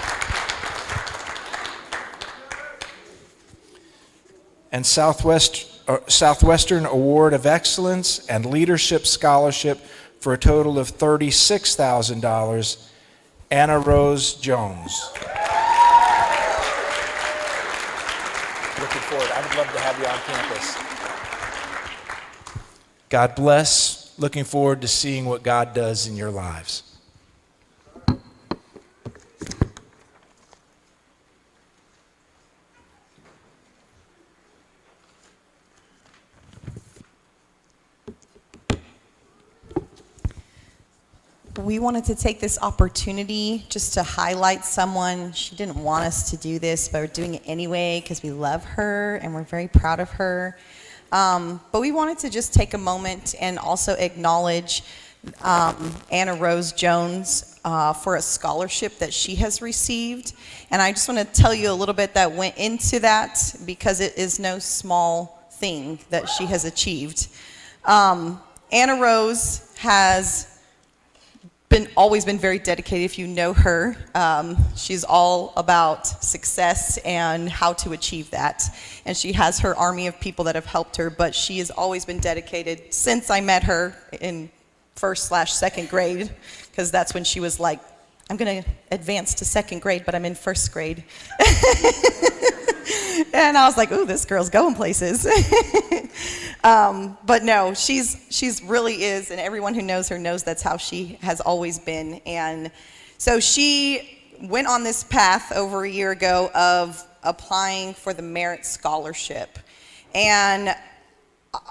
and Southwestern Award of Excellence and Leadership Scholarship for a total of $36,000, Anna Rose Jones. Looking forward. I would love to have you on campus. God bless. Looking forward to seeing what God does in your lives. We wanted to take this opportunity just to highlight someone. She didn't want us to do this, but we're doing it anyway because we love her and we're very proud of her. But we wanted to just take a moment and also acknowledge Anna Rose Jones for a scholarship that she has received. And I just want to tell you a little bit that went into that because it is no small thing that she has achieved. Anna Rose has always been very dedicated. If you know her, she's all about success and how to achieve that. And she has her army of people that have helped her, but she has always been dedicated since I met her in 1st/2nd grade, because that's when she was like, I'm going to advance to 2nd grade, but I'm in 1st grade. And I was like, ooh, this girl's going places. But no, she's really is, and everyone who knows her knows that's how she has always been. And so she went on this path over a year ago of applying for the Merit Scholarship. And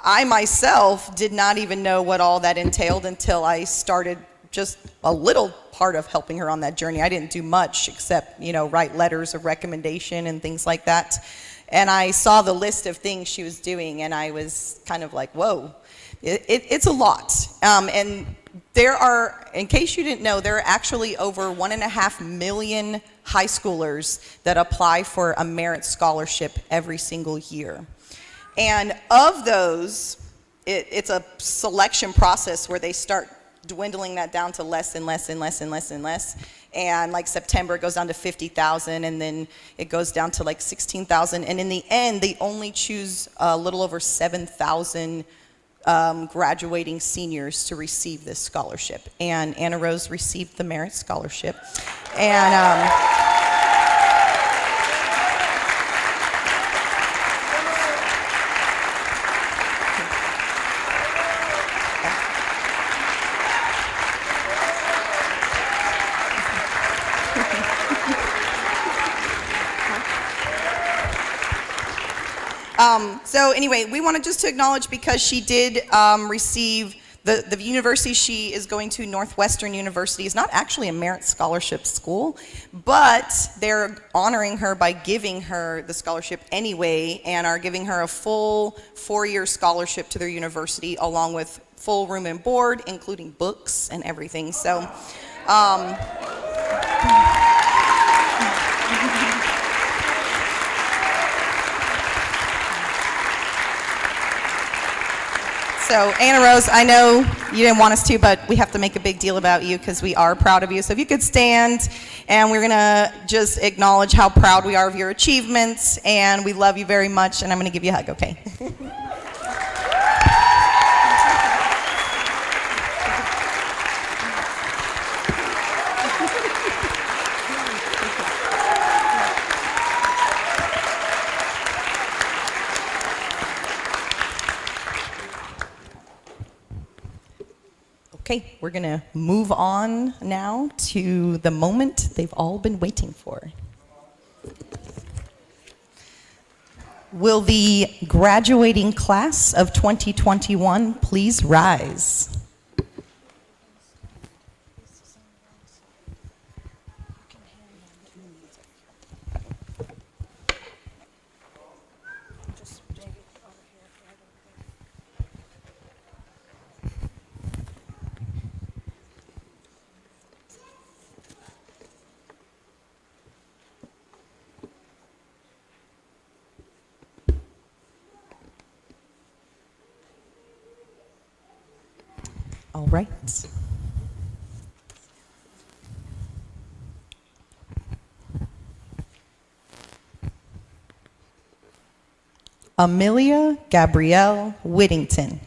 I myself did not even know what all that entailed until I started just a little part of helping her on that journey. I didn't do much except, write letters of recommendation and things like that. And I saw the list of things she was doing, and I was kind of like, whoa, it's a lot. And there are, in case you didn't know, there are actually over 1.5 million high schoolers that apply for a merit scholarship every single year. And of those, it's a selection process where they start dwindling that down to less and less and less and less and less. And like September, it goes down to 50,000, and then it goes down to like 16,000. And in the end, they only choose a little over 7,000 graduating seniors to receive this scholarship. And Anna Rose received the Merit Scholarship. And so anyway, we wanted just to acknowledge, because she did receive the university she is going to, Northwestern University, is not actually a merit scholarship school, but they're honoring her by giving her the scholarship anyway, and are giving her a full 4-year scholarship to their university, along with full room and board, including books and everything. So So Anna Rose, I know you didn't want us to, but we have to make a big deal about you because we are proud of you. So if you could stand, and we're gonna just acknowledge how proud we are of your achievements, and we love you very much, and I'm gonna give you a hug, okay? Okay, we're gonna move on now to the moment they've all been waiting for. Will the graduating class of 2021 please rise? All right. Amelia Gabrielle Whittington.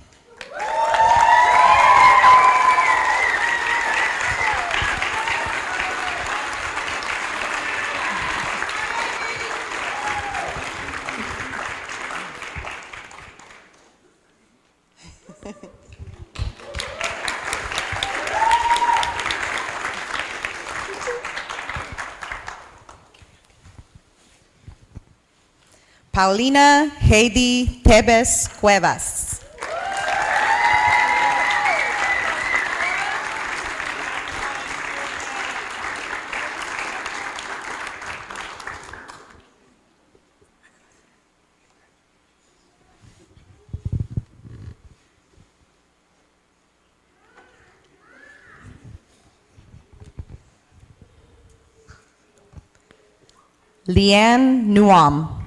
Paulina Heidi Tebes Cuevas. Leanne Nuam.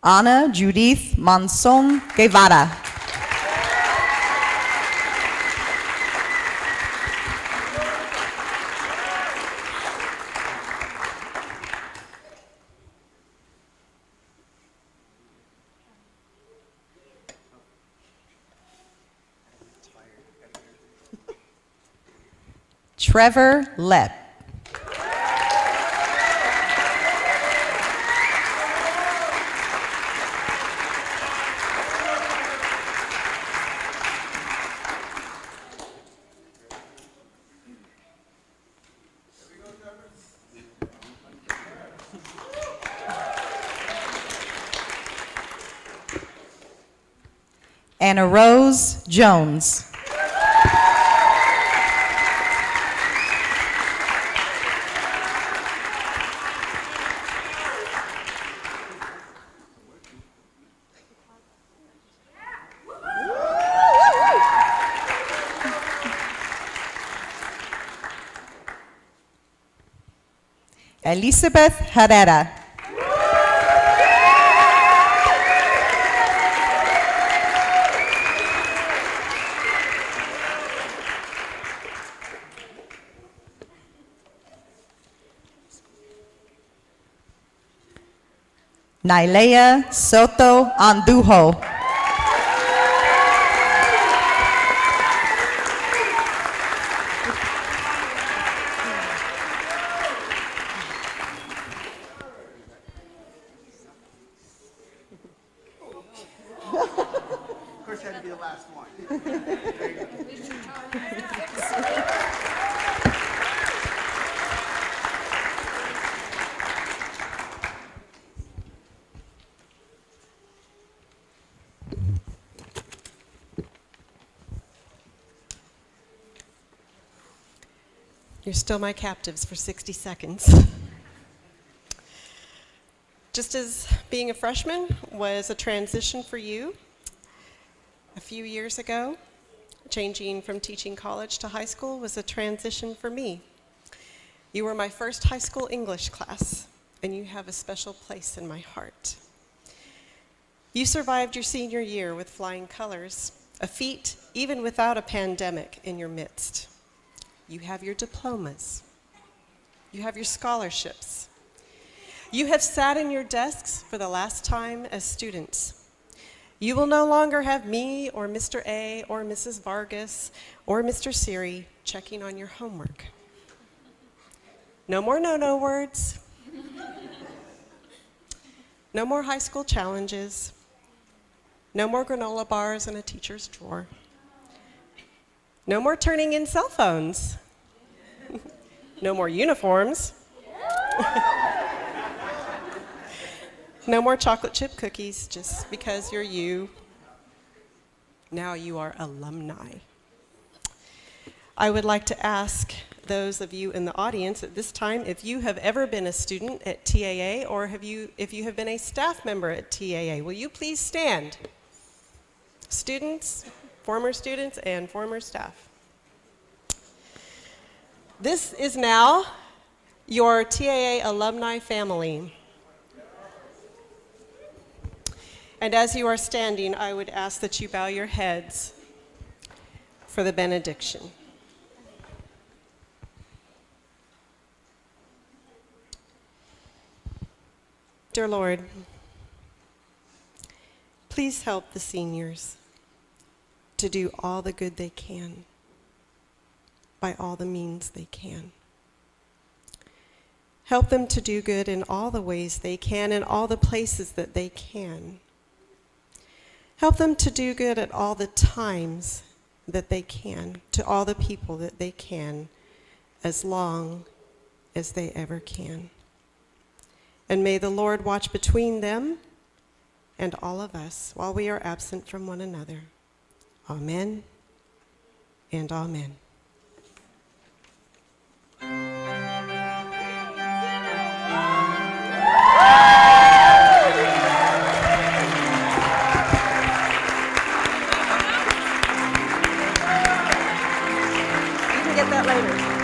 Ana Judith Monson Guevara. Trevor Lepp. Anna Rose Jones. Elizabeth Herrera. Nailea Soto Andujo. Of course, had to be the last one. You're still my captives for 60 seconds. Just as being a freshman was a transition for you a few years ago, changing from teaching college to high school was a transition for me. You were my first high school English class, and you have a special place in my heart. You survived your senior year with flying colors, a feat even without a pandemic in your midst. You have your diplomas. You have your scholarships. You have sat in your desks for the last time as students. You will no longer have me or Mr. A or Mrs. Vargas or Mr. Siri checking on your homework. No more no-no words. No more high school challenges. No more granola bars in a teacher's drawer. No more turning in cell phones. No more uniforms. No more chocolate chip cookies just because you're you. Now you are alumni. I would like to ask those of you in the audience at this time if you have ever been a student at TAA or if you have been a staff member at TAA. Will you please stand? Students, and former staff. This is now your TAA alumni family. And as you are standing, I would ask that you bow your heads for the benediction. Dear Lord, please help the seniors to do all the good they can by all the means they can. Help them to do good in all the ways they can, in all the places that they can. Help them to do good at all the times that they can, to all the people that they can, as long as they ever can. And may the Lord watch between them and all of us while we are absent from one another. Amen and amen. You can get that later.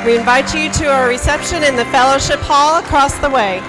We invite you to our reception in the fellowship hall across the way.